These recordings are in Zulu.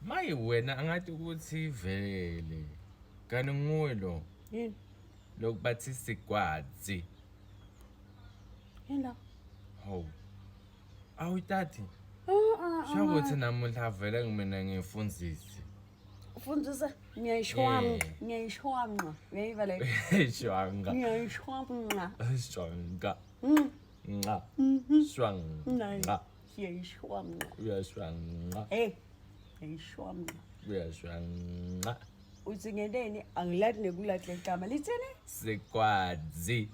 Maye wena angathi ukuthi vele. Kanti nguwe lo. Yini? Lokubathi sigwadzi. Yini la? Hawu. Awutati. Shokuthi namuhla vele kumina ngifundzisi. Ufundisa ngiyayishwanga, uyayiva le? Shwanga. Ngiyayishwanga. Shwanga. Nga. Shwanga. Ngiyayishwanga. Uyashwanga. Hey. Ngiyayishwanga. Uyashwanga. Uthi ngendeni angilathi nekulathi igama lithini? Sigwadzi.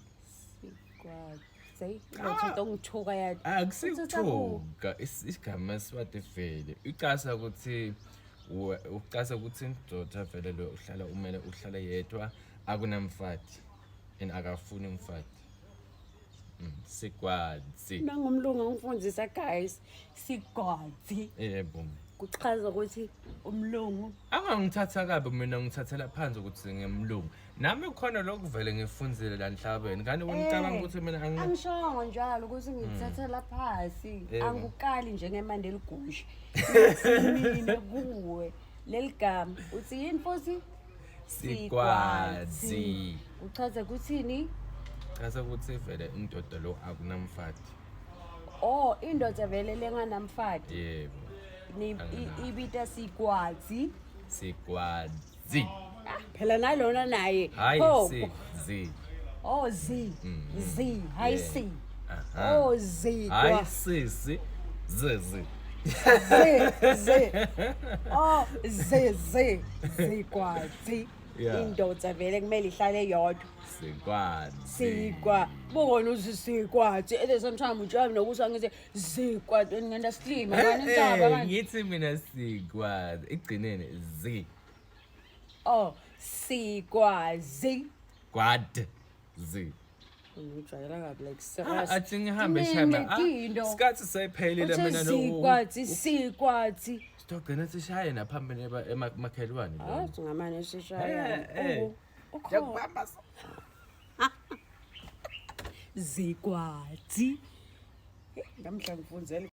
Sigwadzi. Lo ngithuka yathi. Akusithuka isigama eswati vele. Ucasa ukuthi indoda vele lo uhlala umele uhlala yedwa akunamfati and akafuni umfati. Sigwadzi. Nangumlungu ngifundisa guys. Sigwadzi. Yebo. Kuchaza ukuthi umlungu angangithatha kabi mina ngithathela phansi ukuthi ngimlungu nami khona lokuvele ngifundzile la enhlabeni kanti unicabanga ukuthi mina angishongo njalo ukuthi ngithathela phansi angukali njengemande eligusha mina kuwe leligama uthi yini futhi sigwadzi uchaza ukuthini chaza ukuthi vele indoda lo akunamfati indoda vele lenganamfati yebo ibita sigwadzi phela nalona naye hayi zi zi hayi si zi hayi sisi zi zigwadzi indoda vele kumele ihlale yodwa sigwadzi bona uthi sigwadzi at the same time ujami nokuthi ngithi zigwadzi ngenda slima ngani indzaba manje ngithi mina sigwadzi igcinene zi sigwadzi zi ngijwayela kabi like serious athi ngihambe shama isikhathi sayiphelile mina sigwadzi sitogcina sishaye naphambili emakhelwane singamane sishaya yakubamba zigwadzi namhla ngifundzela